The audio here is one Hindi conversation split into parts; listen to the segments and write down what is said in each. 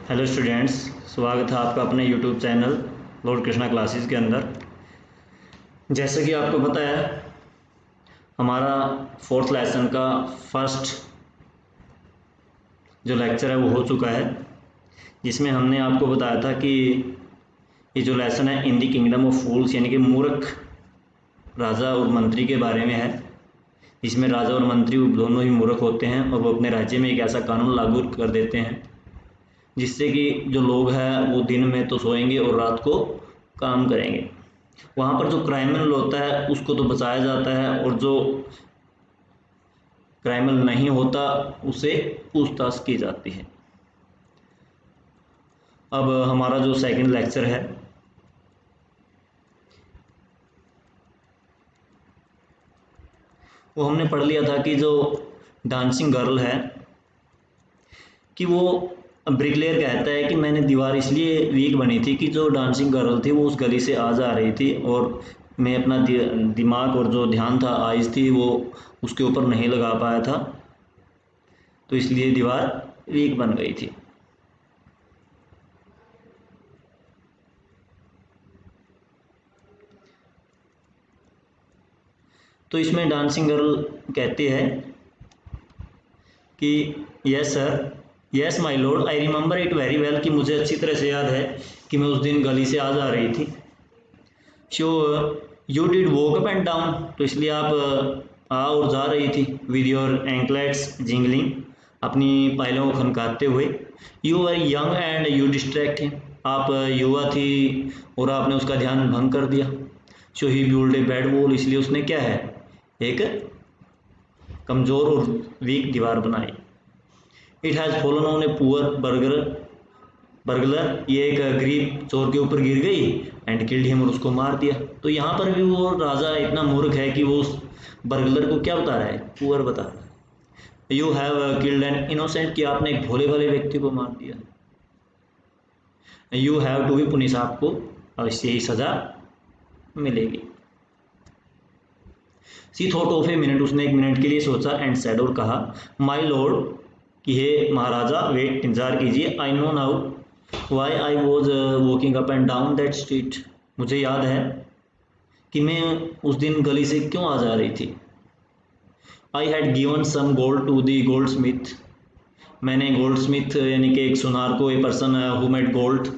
हेलो स्टूडेंट्स, स्वागत है आपका अपने YouTube channel Lord Krishna classes के अंदर। जैसे कि आपको पता है, हमारा फोर्थ लेसन का फर्स्ट जो लेक्चर है वो हो चुका है, जिसमें हमने आपको बताया था कि ये जो लेसन है इन द किंगडम ऑफ फूल्स यानी कि मूर्ख राजा और मंत्री के बारे में है। इसमें राजा और मंत्री दोनों ही मूर्ख होते हैं और वो अपने राज्य में एक ऐसा कानून लागू कर देते हैं जिससे कि जो लोग हैं वो दिन में तो सोएंगे और रात को काम करेंगे। वहाँ पर जो क्राइमिनल होता है उसको तो बचाया जाता है और जो क्राइमिनल नहीं होता उसे पूछताछ की जाती है। अब हमारा जो सेकंड लेक्चर है वो हमने पढ़ लिया था कि जो डांसिंग गर्ल है कि वो ब्रिकलेयर कहता है कि मैंने दीवार इसलिए वीक बनी थी कि जो डांसिंग गर्ल थी वो उस गली से आ जा रही थी और मैं अपना दिमाग और जो ध्यान था आइज़ थी वो उसके ऊपर नहीं लगा पाया था, तो इसलिए दीवार वीक बन गई थी। तो इसमें डांसिंग गर्ल कहती है कि yes sir, yes my Lord, I remember it very well, कि मुझे अच्छी तरह से याद है कि मैं उस दिन गली से आ जा रही थी। Show you did walk up and down, तो इसलिए आप आ और जा रही थी। विद योर एंकलेट्स जिंगलिंग, अपनी पायलों को खनकाते हुए। You are young and you distract him, आप युवा थी और आपने उसका ध्यान भंग कर दिया। सो ही बिल्ड ए बैड वॉल, इसलिए उसने क्या है एक कमज़ोर और वीक दीवार बनाई। It has fallen on a poor burglar, ये एक गरीब चोर के ऊपर गिर गई एंड किल्ड हिम, और उसको मार दिया। तो यहाँ पर भी वो राजा इतना मूर्ख है कि वो उस बर्गलर को क्या बता रहा है, पुअर बता रहा है। You have killed an innocent, कि आपने एक भोले भाले व्यक्ति को मार दिया। You have to be punish, आपको अवश्य ही सजा मिलेगी। She thought of a minute, उसने एक मिनट के लिए सोचा एंड सेड, और कहा, माई लॉर्ड, कि हे महाराजा, वेट, इंतजार कीजिए। I know now why I was walking up and down that street, मुझे याद है कि मैं उस दिन गली से क्यों आ जा रही थी। I had given some gold to the goldsmith, मैंने गोल्ड स्मिथ यानी कि एक सुनार को, a person who made gold,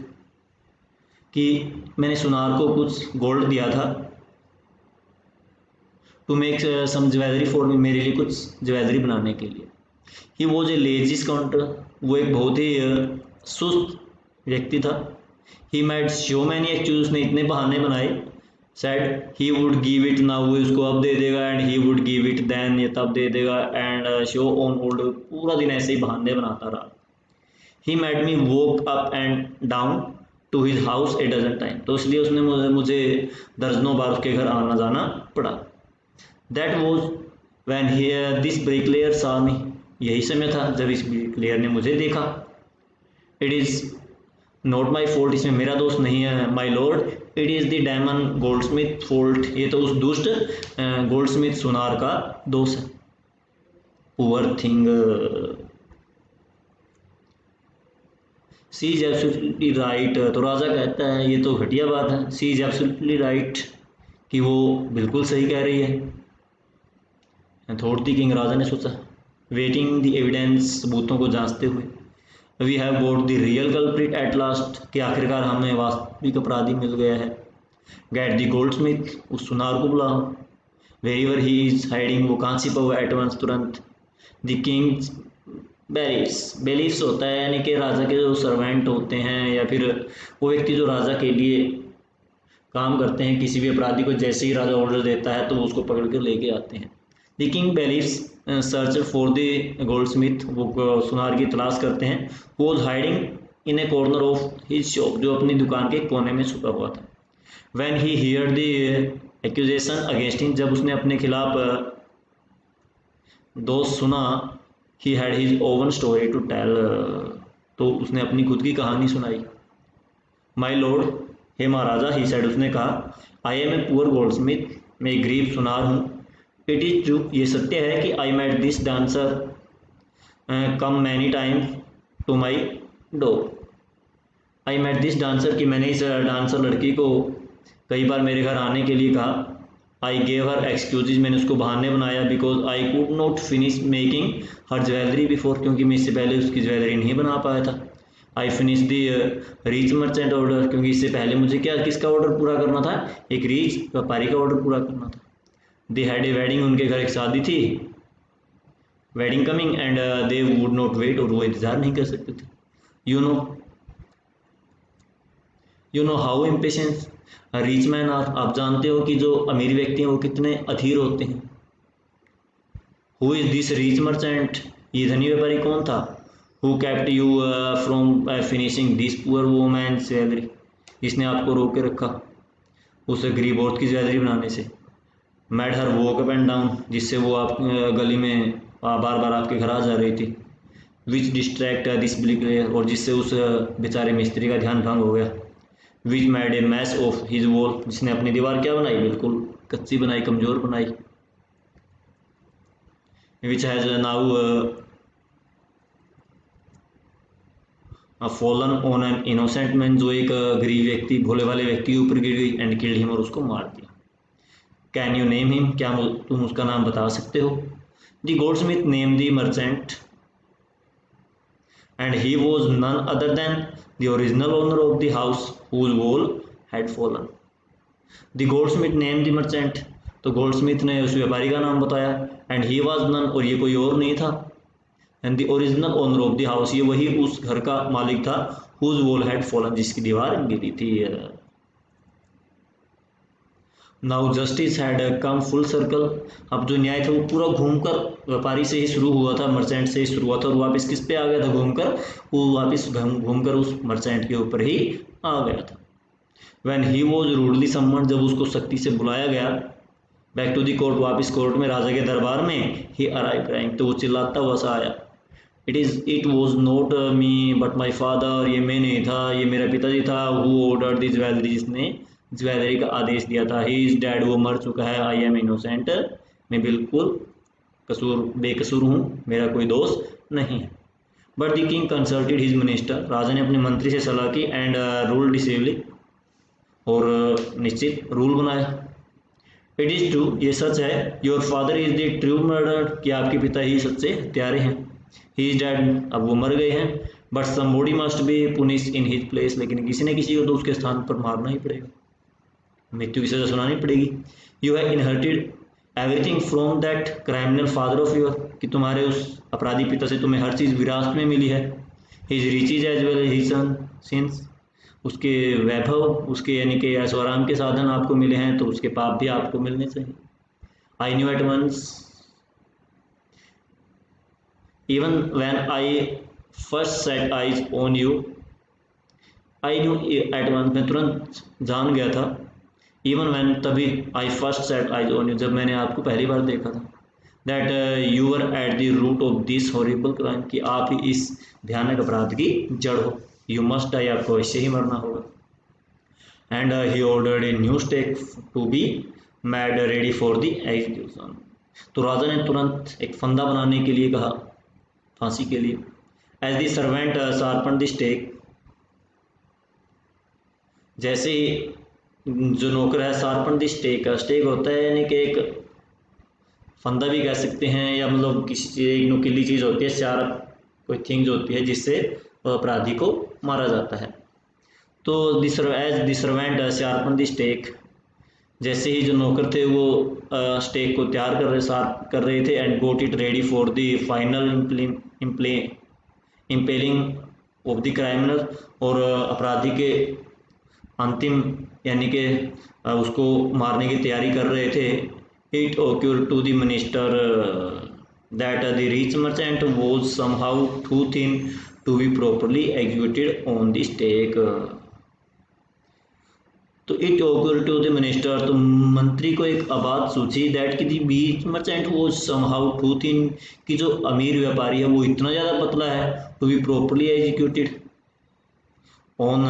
कि मैंने सुनार को कुछ गोल्ड दिया था। To make some jewellery for me, मेरे लिए कुछ ज्वेलरी बनाने के लिए। He was a lazy counter, वो एक बहुत ही सुस्त व्यक्ति था। He made so many excuse, उसने इतने बहाने बनाए। Said he would give it now, वो उसको अब दे देगा, and he would give it then, ये तब दे देगा, एंड शो ऑन ओल्ड, पूरा दिन ऐसे ही बहाने बनाता रहा। He made me walk up and down to his house a dozen time, तो इसलिए उसने मुझे दर्जनों बार उसके घर आना जाना पड़ा। That was when he this bricklayer saw me, यही समय था जब इस ब्रिकलेयर ने मुझे देखा। It is not my fault, इसमें मेरा दोष नहीं है my lord, it is the diamond goldsmith fault, ये तो उस दुष्ट गोल्डस्मिथ सुनार का दोष है। Poor thing, she is absolutely right, तो राजा कहता है ये तो घटिया बात है। सी इज एब्सोल्युटली राइट, कि वो बिल्कुल सही कह रही है। थॉट द किंग, राजा ने सोचा। वेटिंग द एविडेंस, सबूतों को जांचते हुए। We have got the real culprit at last, कि आखिरकार हमें वास्तविक अपराधी मिल गया है। गेट द गोल्ड स्मिथ, उस सुनार को बुलाओ। वेरीवर ही इज हाइडिंग, वो कहाँ छिपा हुआ, एट वंस, तुरंत। द किंग्स बेलीफ्स, बेलीफ्स होता है यानी कि राजा के जो सर्वेंट होते हैं या फिर वो व्यक्ति जो राजा के लिए काम करते हैं, किसी भी अपराधी को जैसे ही राजा ऑर्डर देता है तो वो उसको पकड़ कर लेके आते हैं। The king bailiffs search for the goldsmith, वो सुनार की तलाश करते हैं। Was hiding in a corner of his shop, जो अपनी दुकान के कोने में छुपा हुआ था। When he hear the accusation against him, जब उसने अपने खिलाफ दोष सुना। He had his own story to tell, तो उसने अपनी खुद की कहानी सुनाई। My lord, hey Maharaja, he said, उसने कहा, I am a poor goldsmith, मैं एक गरीब सुनार हूँ। इट इज़ ट्रू, ये सत्य है कि I met this dancer come many times to my door, I met this dancer, कि मैंने इस डांसर लड़की को कई बार मेरे घर आने के लिए कहा। आई गेव हर एक्सक्यूजेज, मैंने उसको बहाने बनाया। Because I could not finish making her jewellery before, क्योंकि मैं इससे पहले उसकी ज्वेलरी नहीं बना पाया था। I finish the reach merchant order, क्योंकि इससे पहले मुझे किसका ऑर्डर पूरा करना था, एक रीच व्यापारी का ऑर्डर पूरा करना था। दे हैड ए वेडिंग, उनके घर एक शादी थी, wedding coming, and they would not wait, और वो इंतजार नहीं कर सकते थे। You know how impatience rich man are, आप जानते हो कि जो अमीर व्यक्ति हैं वो कितने अधीर होते हैं। Who is this rich merchant, ये धनी व्यापारी कौन था। Who kept you from finishing this poor woman jewellery, जिसने आपको रोक के रखा उस गरीब औरत की ज्वेलरी बनाने से। Made her walk up and down, जिससे वो आप गली में बार बार आपके घर आ जा रही थी। विच डिस्ट्रैक्ट दिस ब्रिकलेयर, और जिससे उस बेचारे मिस्त्री का ध्यान भंग हो गया। Which made a mass of his wall, जिसने अपनी दीवार क्या बनाई, बिल्कुल कच्ची बनाई, कमज़ोर बनाई। Which has now fallen on an innocent man, जो एक गरीब व्यक्ति, भोले वाले व्यक्ति के ऊपर गिर गई, एंड किल्ड हिम, और उसको मार दिया। कैन यू नेम हिम, क्या तुम उसका नाम बता सकते हो। The Goldsmith name the merchant, and he was none other than the original owner of the house whose wall had fallen. The goldsmith named the merchant, तो गोल्डस्मिथ ने उस व्यापारी का नाम बताया, and he was none, और ये कोई और नहीं था, and the original owner of the house, ये वही उस घर का मालिक था, whose wall had fallen, जिसकी दीवार गिरी थी। Now justice had come full circle, अब जो न्याय था वो पूरा घूमकर व्यापारी से ही शुरू हुआ था, मर्चेंट से ही शुरू हुआ था, और वापस किस पे आ गया था घूमकर, वो वापस घूमकर उस मर्चेंट के ऊपर ही आ गया था। When he was rudely summoned, जब उसको सख्ती से बुलाया गया, बैक टू द कोर्ट, वापस कोर्ट में, राजा के दरबार में, ही अराइव क्राइंग, तो वो चिल्लाता हुआ सा आया। It was not me but my father, ये मैं नहीं था, ये मेरा पिताजी था। हु ऑर्डर्ड द ज्वेलरी, जिसने ज्वेलरी का आदेश दिया था। ही इज डैड, वो मर चुका है। आई एम इनोसेंट, मैं बिल्कुल बेकसूर हूँ, मेरा कोई दोष नहीं है। But the king consulted his minister, राजा ने अपने मंत्री से सलाह की, एंड रूल डिसिवली, और निश्चित रूल बनाया। इट इज़ ट्रू, ये सच है। Your father is the true murder, कि आपके पिता ही सच्चे हत्यारे हैं। ही इज डैड, अब वो मर गए हैं। But somebody must be punish in his place, लेकिन किसी न किसी को तो उसके स्थान पर मारना ही पड़ेगा, मृत्यु की सजा सुनानी पड़ेगी। You have inherited everything from that criminal father of your, कि तुम्हारे उस अपराधी पिता से तुम्हें हर चीज़ विरासत में मिली है। His riches as well as his sins, उसके वैभव, उसके यानी कि ऐश्वर्य के साधन आपको मिले हैं, तो उसके पाप भी आपको मिलने चाहिए। I knew at once, even when I first set eyes on you, I knew at once, मैं तुरंत जान गया था। इवन व्हेन, तभी, I first set eyes on you, जब मैंने आपको पहली बार देखा था। That you were at the root of this horrible crime, कि आप ही इस भयानक अपराध की जड़ हो। यू मस्ट डाई, आपको इससे ही मरना होगा। And he ordered a new stake to be made ready for the execution, तो राजा ने तुरंत एक फंदा बनाने के लिए कहा, फांसी के लिए। As the servant sharpen the stake, जैसे ही जो नौकर है, शार्पन द स्टेक, स्टेक होता है यानी कि एक फंदा भी कह सकते हैं, या मतलब किसी चीज़, एक नुकीली चीज़ होती है, शार्प कोई थिंग्स होती है जिससे अपराधी को मारा जाता है। तो as the servant sharpen the stake, जैसे ही जो नौकर थे वो स्टेक को तैयार शार्प कर रहे थे, and got it ready for the final impaling of the criminal, और अपराधी के अंतिम यानी कि उसको मारने की तैयारी कर रहे थे। It occurred to the minister that the rich merchant was somehow too thin to be properly executed on the stake. तो it occurred to the minister, तो मंत्री को एक बात सूझी, दैट कि the rich merchant was somehow too thin, कि जो अमीर व्यापारी है वो इतना ज़्यादा पतला है, to be properly executed on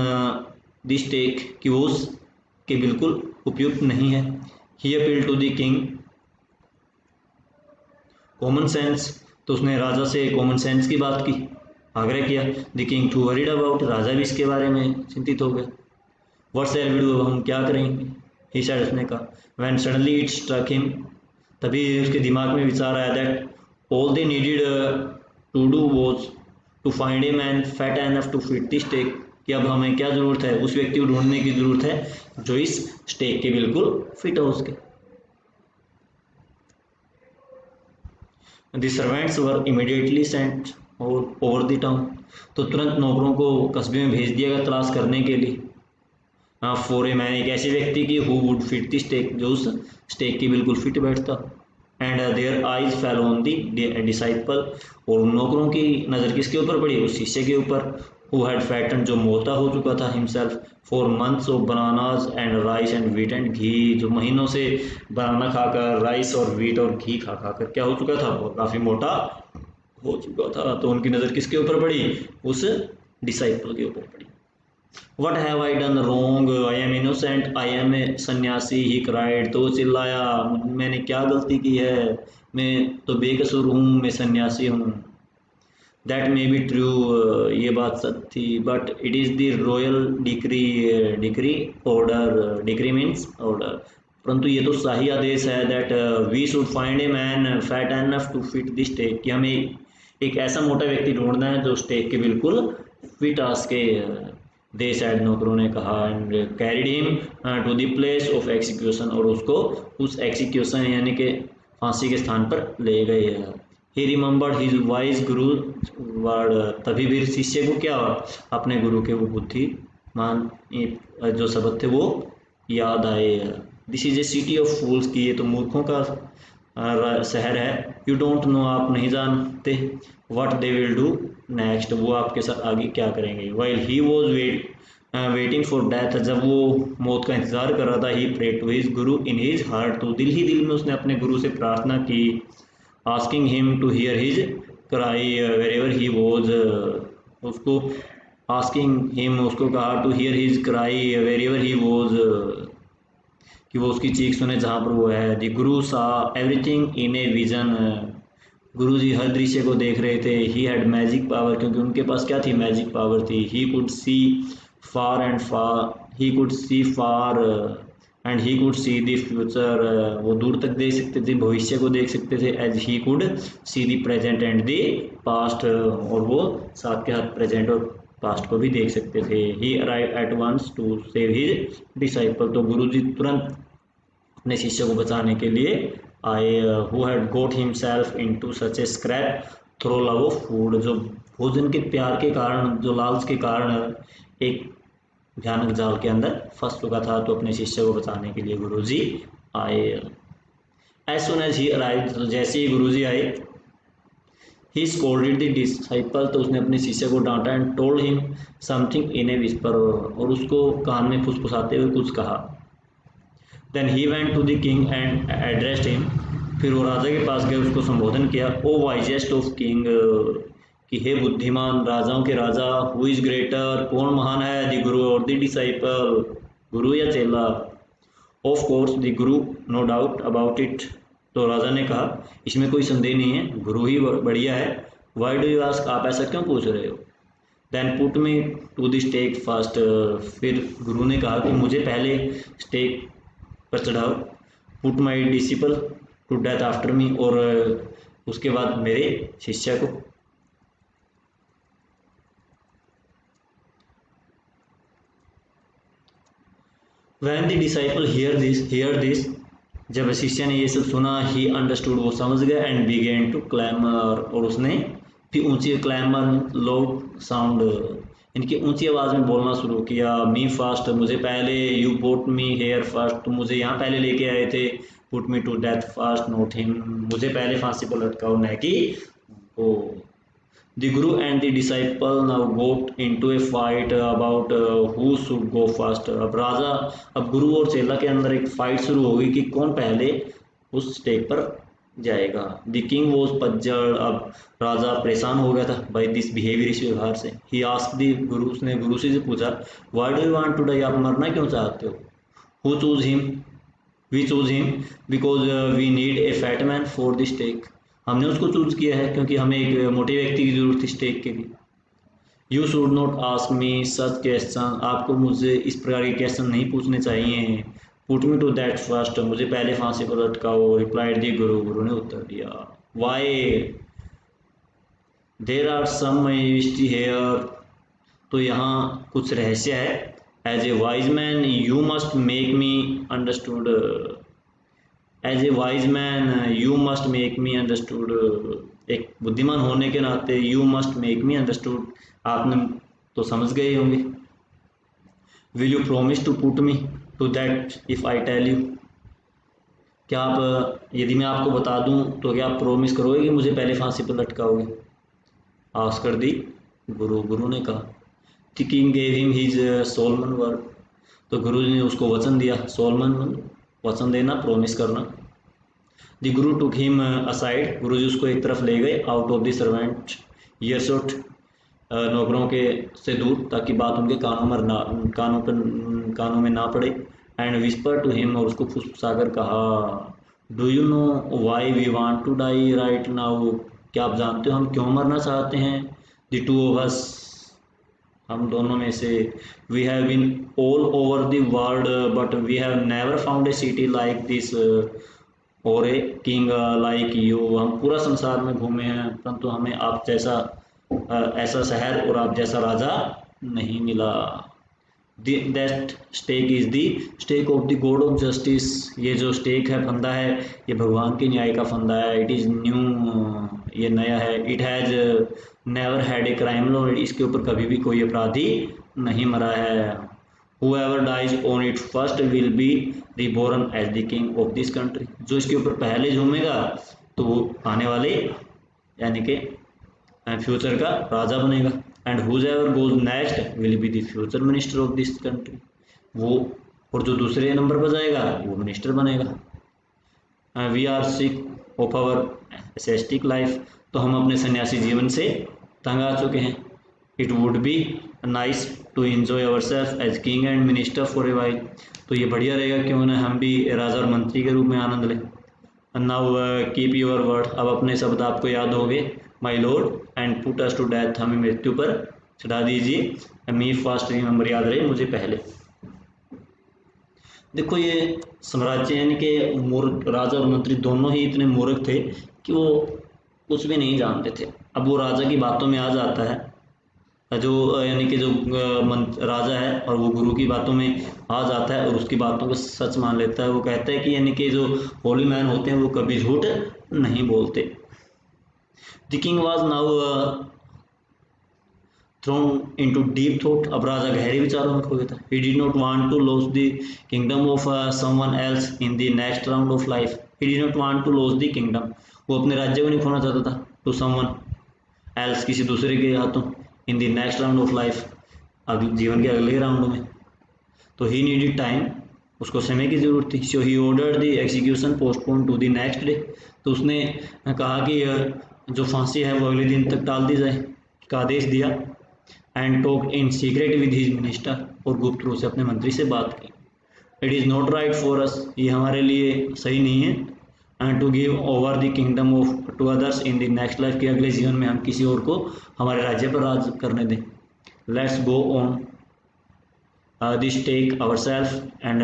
the stake, कि वो उसके बिल्कुल उपयुक्त नहीं है। He appealed to the king common sense, तो उसने राजा से कॉमन सेंस की बात की। आग्रह किया। The king too worried about, राजा भी इसके बारे में चिंतित हो गए। व्हाट शैल वी डू, अब हम क्या करेंगे, ही सेड, उसने कहा। When suddenly it struck him, तभी उसके दिमाग में विचार आया that all they needed to do was to find a man fat enough to fit the stake, कि अब हमें क्या ज़रूरत है, उस व्यक्ति को ढूंढने की ज़रूरत है जो इस स्टेक के बिल्कुल फिट हो उसके। The servants were immediately sent over the town, तो तुरंत नौकरों को कस्बे में भेज दिया गया तलाश करने के लिए। फॉर ए मैन, एक ऐसे व्यक्ति की who would fit the stake, जो उस स्टेक की बिल्कुल फिट बैठता। And their eyes fell on the disciple, और उन नौकरों की नज़र किसके ऊपर पड़ी, उस शिष्य के ऊपर। हु हैड फैटन, जो मोटा हो चुका था himself for months of bananas and rice and wheat and ghee, जो महीनों से बनाना खाकर, राइस और व्हीट और घी खा खाकर क्या हो चुका था, वो काफ़ी मोटा हो चुका था। तो उनकी नज़र किसके ऊपर पड़ी, उस डिसाइपल के ऊपर पड़ी। What have I done wrong, I am innocent, I am a sanyasi, he cried, तो चिल्लाया, मैंने क्या गलती की है, मैं तो बेकसूर हूँ, मैं सन्यासी हूँ। दैट मे बी ट्रू, ये बात सच थी, but it is the royal decree, decree order, decree means order, परंतु ये तो शाही आदेश है, that we should find a man fat enough to fit the stake, कि हमें एक ऐसा मोटा व्यक्ति ढूंढना है जो स्टेक के बिल्कुल फिट आ सके। दे सैड, नौकरों ने कहा। And carried him to the place of execution, और उसको उस एक्सिक्यूशन यानी कि फांसी के स्थान पर ले गए। ही रिमेंबर्ड हिज वाइज गुरु वर्ड, तभी भी शिष्य को क्या, अपने गुरु के वो बुद्धिमान जो शब्द थे वो याद आए। This is a city of fools, की ये तो मूर्खों का शहर है। यू डोंट नो, आप नहीं जानते। What they will do next, वो आपके साथ आगे क्या करेंगे। While he was waiting for death, जब वो मौत का इंतजार कर रहा था, ही pray to his Guru in his heart, तो दिल ही दिल में उसने अपने गुरु से प्रार्थना की। Asking him to hear his cry wherever he was, उसको आस्किंग हिम, उसको कहा to hear his cry wherever he was, कि वो उसकी चीख सुने जहाँ पर वो है। द गुरु सा एवरीथिंग इन ए विजन, गुरु जी हर दृश्य को देख रहे थे। ही हैड मैजिक पावर, क्योंकि उनके पास क्या थी, मैजिक पावर थी। ही could C far and far, he could C far and he could see the future, वो दूर तक देख सकते थे, भविष्य को देख सकते थे। As he could see the present and the past, और वो साथ के साथ प्रेजेंट और पास्ट को भी देख सकते थे। He arrive at once to save his disciple, तो गुरु जी तुरंत अपने शिष्य को बचाने के लिए आए। Who had got himself into such a scrape through love of food, जो भोजन के प्यार के कारण, जो लालच के कारण एक भयानक जाल के अंदर फंस चुका था, तो अपने शिष्य को बचाने के लिए गुरुजी आए। As soon as he arrive, तो जैसे ही गुरुजी आए, ही स्कोल्डेड द डिसाइपल, तो उसने अपने शिष्य को डांटा। And told him something in a whisper, और उसको कान में फुसफुसाते हुए कुछ कहा। Then he went to the king and addressed him, फिर वो राजा के पास गए, उसको संबोधन किया। ओ वाइजेस्ट ऑफ किंग, कि हे बुद्धिमान राजाओं के राजा। हु इज ग्रेटर, कौन महान है, द गुरु और द डिसाइपल, गुरु या चेला। Of course the Guru, no doubt about it, तो राजा ने कहा इसमें कोई संदेह नहीं है, गुरु ही बढ़िया है। वाई डू यू आस्क, आप ऐसा क्यों पूछ रहे हो। Then put me to the stake first, फिर गुरु ने कहा कि मुझे पहले स्टेक पर चढ़ाओ। Put my disciple to death after me, और उसके बाद मेरे शिष्य को। When the disciple hear this, जब शिष्य ने ये सब सुना, he understood, वो समझ गया। and began to clamor, और उसने फिर ऊंची clamor, loud sound, इनकी ऊंची आवाज़ में बोलना शुरू किया। me first, मुझे पहले। you brought me here first, तुम मुझे यहाँ पहले लेके आए थे। put me to death first, not him, मुझे पहले फांसी पर लटकाओ, न कि वो। The guru and the disciple now got into a fight about who should go first. अब गुरु और चेला के अंदर एक फाइट शुरू हो गई कि कौन पहले उस स्टेज पर जाएगा। The king was puzzled, अब राजा परेशान हो गया था by this behavior, इस व्यवहार से। He asked the गुरु, उसने गुरु से पूछा, why do you want to die, आप मरना क्यों चाहते हो। Who chose him, we chose him because we need a fat man for the stake, हमने उसको चूज किया है क्योंकि हमें एक मोटे व्यक्ति की जरूरत थी स्टेक के लिए। You should not ask me such question, आपको मुझसे इस प्रकार के क्वेश्चन नहीं पूछने चाहिए। Put me to that first, मुझे पहले फांसी पर लटकाओ। रिप्लाइड दी गुरु, गुरु ने उत्तर दिया। Why there are some mystery here, तो यहाँ कुछ रहस्य है। As a wise man you must make me understood, as a wise man you must make me understood, एक बुद्धिमान होने के नाते you must make me understood, आपने तो समझ गए होंगे। Will you promise to put me to that if I tell you, क्या आप, यदि मैं आपको बता दूं तो क्या आप प्रोमिस करोगे कि मुझे पहले फांसी पर लटकाओगे? आस्कर दी गुरु, गुरु ने कहा। The king gave him his Solomon word, तो गुरु जी ने उसको वचन दिया। सोलमन वचन देना, प्रोमिस करना। The Guru took him aside, गुरु जी उसको एक तरफ ले गए। आउट ऑफ द सर्वेंट ईयरशॉट, नौकरों के से दूर, ताकि बात उनके कानों में ना पड़े। एंड विस्पर टू हिम, और उसको फुसफुसाकर कहा। Do you know why we want to die right now, क्या आप जानते हो हम क्यों मरना चाहते हैं? द टू ऑफ अस, हम दोनों में से। We have been all over the world but we have never found a city like this और ए किंग लाइक यू, हम पूरा संसार में घूमे हैं परंतु हमें आप जैसा ऐसा शहर और आप जैसा राजा नहीं मिला। That stake is the stake of the god of justice, ये जो स्टेक है, फंदा है, ये भगवान के न्याय का फंदा है। इट इज़ न्यू, ये नया है। It has never had a crime Lord, इसके ऊपर कभी भी कोई अपराधी नहीं मरा है। Whoever dies on it first will be reborn as the king of this country, जो इसके ऊपर पहले झूमेगा तो वो आने वाले यानी कि फ्यूचर का राजा बनेगा। And whoever goes next will be the future minister of this country, वो और जो दूसरे नंबर पर जाएगा वो मिनिस्टर बनेगा। We are sick of our ascetic life, तो हम अपने सन्यासी जीवन से तंग आ चुके हैं। It would be nice to enjoy our self as king and minister for a while, तो ये बढ़िया रहेगा क्यों ना हम भी राजा और मंत्री के रूप में आनंद लें। नाउ कीप योर वर्ड, अब अपने शब्द आपको याद हो गए। My lord and put us to death, हमें मृत्यु पर चढ़ा दीजिए। मी फर्स्ट, रिमेंबर, याद रहे मुझे पहले। देखो ये साम्राज्य यानी कि मूर्ख राजा और मंत्री दोनों ही इतने मूर्ख थे कि वो कुछ भी नहीं जानते थे। अब वो राजा की बातों में आ जाता है, जो यानी कि जो राजा है और वो गुरु की बातों में आ जाता है और उसकी बातों को सच मान लेता है। वो कहता है कि यानी कि जो होली मैन होते हैं वो कभी झूठ नहीं बोलते। The king was now thrown into deep thought, अब राजा गहरे विचारों में खो गया था। He did not want to lose the kingdom of someone else in the next round of life, he did not want to lose the kingdom, वो अपने राज्य को नहीं खोना चाहता था टू समवन एल्स, किसी दूसरे के हाथों, इन the next round of life, अगले जीवन के अगले राउंड में। तो ही नीडेड टाइम, उसको समय की जरूरत थी। So he ordered the execution postpone to the next day, तो उसने कहा कि जो फांसी है वो अगले दिन तक टाल दी जाए का आदेश दिया। And talk in secret with his minister, और गुप्त रूप से अपने मंत्री से बात की। It is not right for us, ये हमारे लिए सही नहीं है। And to give over the kingdom of to others in the next life, के अगले जीवन में हम किसी और को हमारे राज्य पर राज करने दें। Let's go on this stake our self, and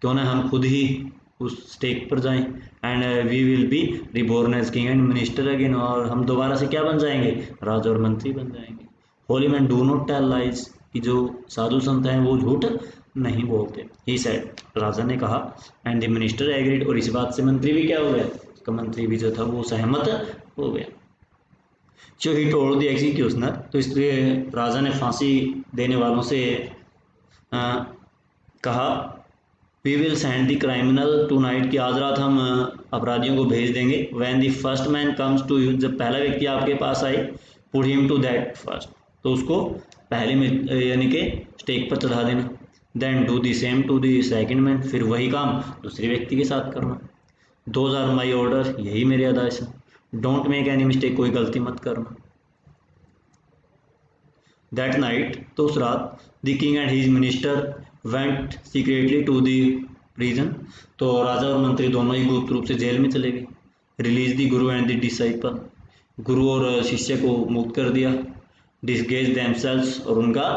क्यों ना हम खुद ही उस स्टेक पर जाएं। And we will be reborn as king and minister again, और हम दोबारा से क्या बन जाएंगे? राजा और मंत्री बन जाएंगे। Holy man do not tell lies, कि जो साधु संत हैं वो झूठ नहीं बोलते। ही सेड, राजा ने कहा। एंड द मिनिस्टर एग्रीड, और इस बात से मंत्री भी क्या हो गया? उसका मंत्री भी जो था वो सहमत हो गया। So he told the executioner, तो इसलिए राजा ने फांसी देने वालों से कहा, we will send the criminal tonight, की आज रात हम अपराधियों को भेज देंगे। When the first man comes to you, जब पहला व्यक्ति आपके पास आए, put him to that first, तो उसको पहले में यानी कि स्टेक पर चढ़ा देना। Then do the same to the second man, फिर वही काम दूसरे व्यक्ति के साथ करना। दोज आर माई ऑर्डर, यही मेरे आदेश है। डोंट मेक एनी मिस्टेक, कोई गलती मत करना। दैट नाइट, तो उस रात, the king and his minister went secretly to the prison, तो राजा और मंत्री दोनों ही गुप्त रूप से जेल में चले गए। Release the guru and the disciple, गुरु और शिष्य को मुक्त कर दिया। डिसगेज देमसेल्स, और उनका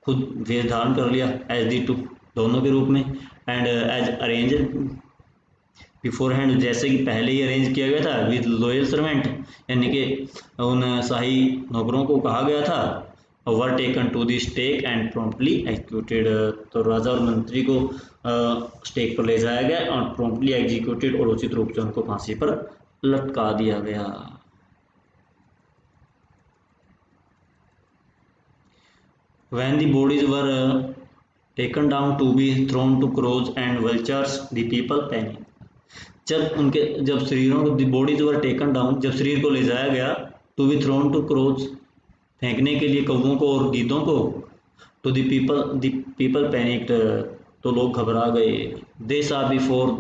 खुद वेश धारण कर लिया, एज दी टू, दोनों के रूप में, and as arrange beforehand, जैसे कि पहले ही अरेंज किया गया था, विद लॉयल सर्वेंट, यानी कि उन शाही नौकरों को कहा गया था, were taken to the stake and promptly executed, तो राजा और मंत्री को स्टेक पर ले जाया गया और प्रॉम्प्टली एग्जीक्यूटेड, और उचित रूप से उनको फांसी पर लटका दिया गया। When the bodies were taken down to be thrown to crows and vultures, the people panicked. जब शरीरों को बॉडीज वर टेकन डाउन, जब शरीर को ले जाया गया, to be thrown to crows, फेंकने के लिए कौवों को और गीदों को, तो द पीपल पैनिक्ड, तो लोग घबरा गए। दे सा before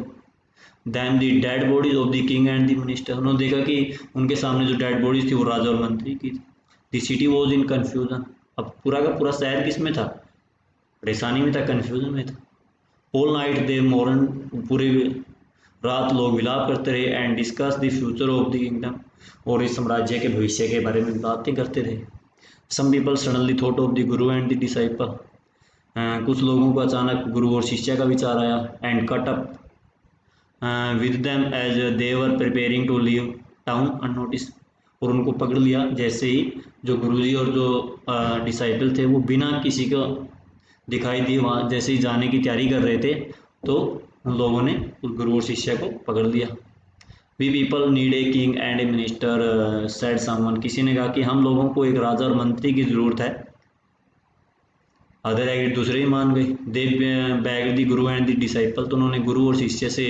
them the dead bodies of the king and the minister, उन्होंने देखा कि उनके सामने जो डेड बॉडीज थी वो राजा और मंत्री की थी। The city was in confusion, अब पूरा का पूरा शहर किस में था, परेशानी में था, कन्फ्यूजन में था। ऑल नाइट दे मोरन, पूरे रात लोग विलाप करते रहे, and discuss the future of the kingdom, और इस साम्राज्य के भविष्य के बारे में बातें करते रहे। Some people suddenly thought of the guru and the disciple, कुछ लोगों को अचानक गुरु और शिष्य का विचार आया, and cut up with them as they were preparing to leave town unnoticed, और उनको पकड़ लिया जैसे ही जो गुरुजी और जो डिसाइपल थे वो बिना किसी को दिखाई दिए वहाँ जैसे ही जाने की तैयारी कर रहे थे, तो उन लोगों ने उस गुरु और शिष्य को पकड़ लिया। We people need a king and a minister, said someone, किसी ने कहा कि हम लोगों को एक राजा और मंत्री की ज़रूरत है। अदर एग्रीड, दूसरे ही मान गए। They begged the guru and the disciple, तो उन्होंने गुरु और शिष्य से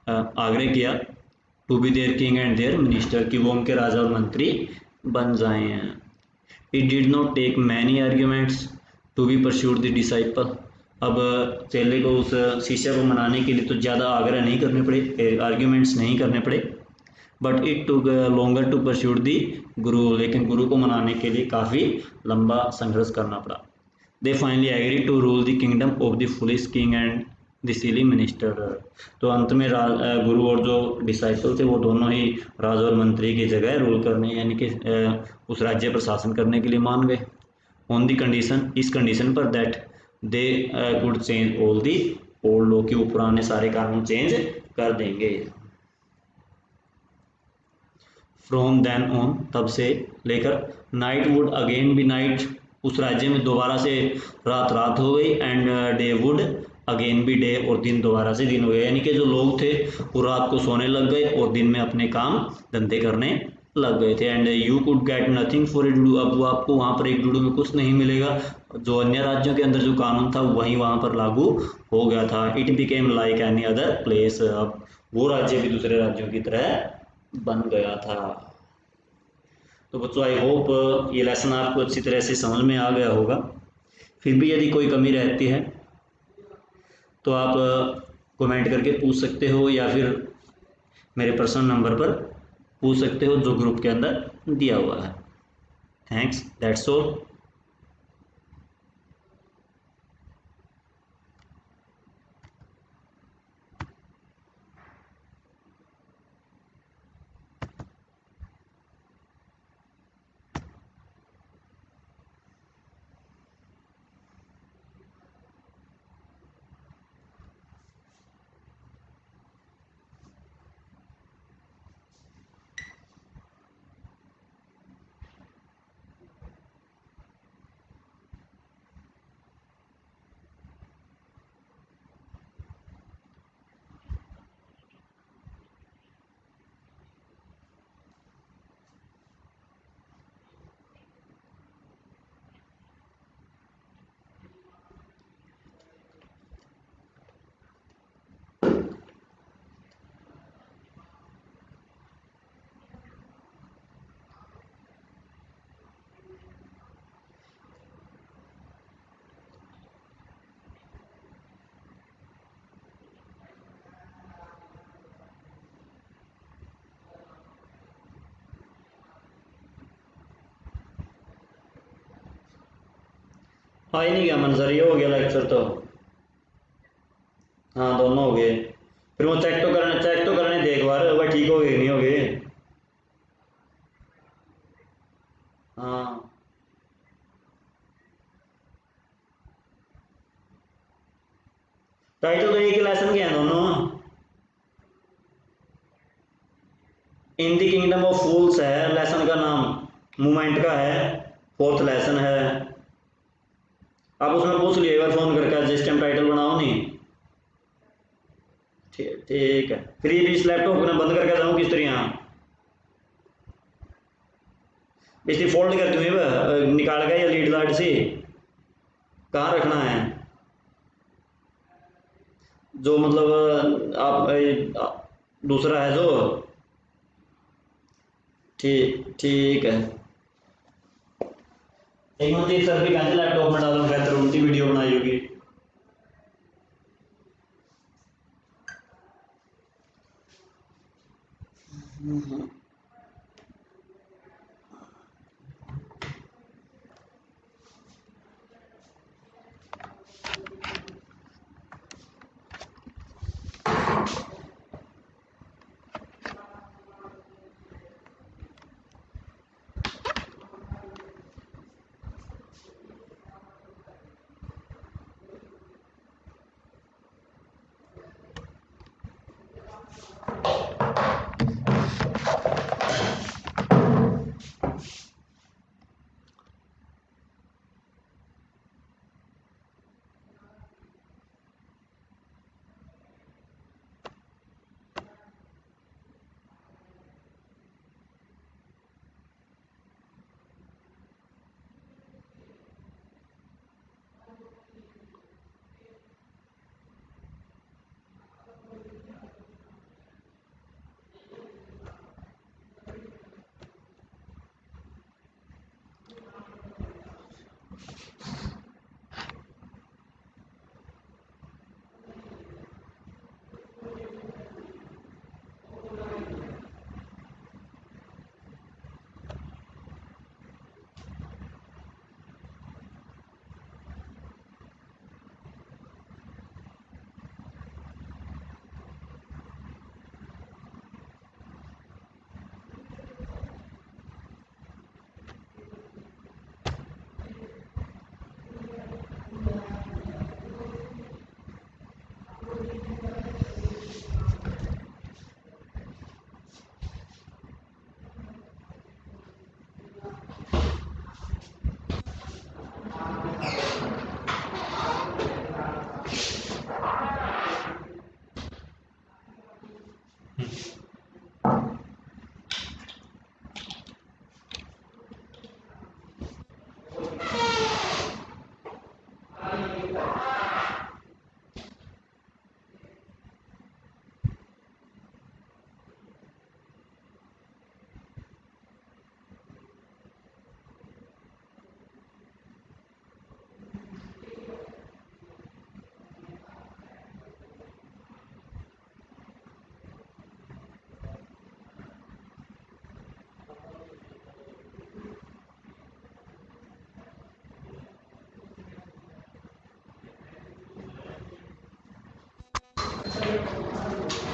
आग्रह किया, to be their king and their minister, कि वो उनके राजा और मंत्री बन जाएं। It did not take many arguments to be persuaded the disciple, अब चेले को उस शिष्य को मनाने के लिए तो ज़्यादा आग्रह नहीं करने पड़े, आर्ग्यूमेंट्स नहीं करने पड़े, but it took longer to persuade the guru, लेकिन गुरु को मनाने के लिए काफ़ी लंबा संघर्ष करना पड़ा। They finally agree to rule the kingdom of the foolish king and the silly minister, तो अंत में गुरु और जो डिसाइपल थे वो दोनों ही राजा और मंत्री की जगह रूल करने, यानी कि उस राज्य पर शासन करने के लिए मान गए। ऑन दी कंडीशन, इस कंडीशन पर that they could change all the old law, कि वो पुराने सारे कानून चेंज कर देंगे। फ्रॉम देन ऑन, तब से लेकर, night would again be night, उस राज्य में दोबारा से रात हो गई, and day would again be day, और दिन दोबारा से दिन हो गया, यानी कि जो लोग थे वो रात को सोने लग गए और दिन में अपने काम धंधे करने लग गए थे। And you could get nothing for a duddu, अब वो आपको वहाँ पर एक डुडू में कुछ नहीं मिलेगा, जो अन्य राज्यों के अंदर जो कानून था वही वहाँ पर लागू हो गया था। It became like any other place, अब वो राज्य भी दूसरे राज्यों की तरह बन गया था। तो बच्चों आई होप ये लेसन आपको अच्छी तरह से समझ में आ गया होगा। फिर भी यदि कोई कमी रहती है तो आप कमेंट करके पूछ सकते हो, या फिर मेरे पर्सनल नंबर पर पूछ सकते हो जो ग्रुप के अंदर दिया हुआ है। Thanks, that's all. हाँ ही नहीं गया मंजर, ये हो गया लेक्चर तो। हाँ दोनों हो गए, फिर वो चेक तो करने दे एक बार, भाई ठीक हो गए नहीं हो गए। हाँ टाइटल तो एक ही लेसन के हैं दोनों। इन द किंगडम ऑफ फूल्स है लेसन का नाम, मूवमेंट का है, फोर्थ लेसन है। आप उसमें पूछ लिए एक बार फोन करके जिस टाइम टाइटल बनाओ नहीं। ठीक है, फिर ये इस लैपटॉप को बंद करके जाऊँ किस तरह, इसलिए फोल्ड करती हूँ निकाल के या लीड लाट से कहाँ रखना है, जो मतलब दूसरा है जो। ठीक ठीक है, एक मिनट सर भी कहते लैपटॉप में डालो, बेहतर उल्टी वीडियो बनाई होगी।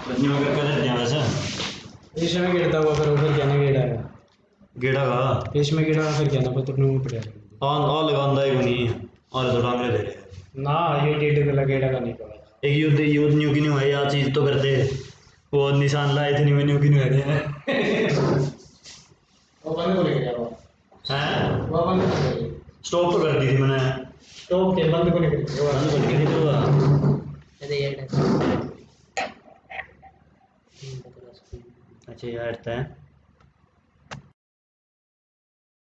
बदनियों करके देते हैं वैसे पेश में गिरता हुआ फिर क्या ना गेड़ा है गेड़ा का पेश में गिरा फिर क्या ना पता नहीं पड़ा आ लगांदा ही नहीं और तो डांगरे दे रहे ना ये डेट वाला गेड़ा का नहीं पता एक युद्ध युद्ध न्यू की नहीं है यार चीज तो करते वो निशान लाए थे नहीं न्यू की नहीं है वो बंद को लेके जाओ हैं वो बंद को लेके स्टॉप तो कर दी थी मैंने स्टॉप के बंद को लेके जाओ बंद कर दी थी तो अरे यार अच्छा यार है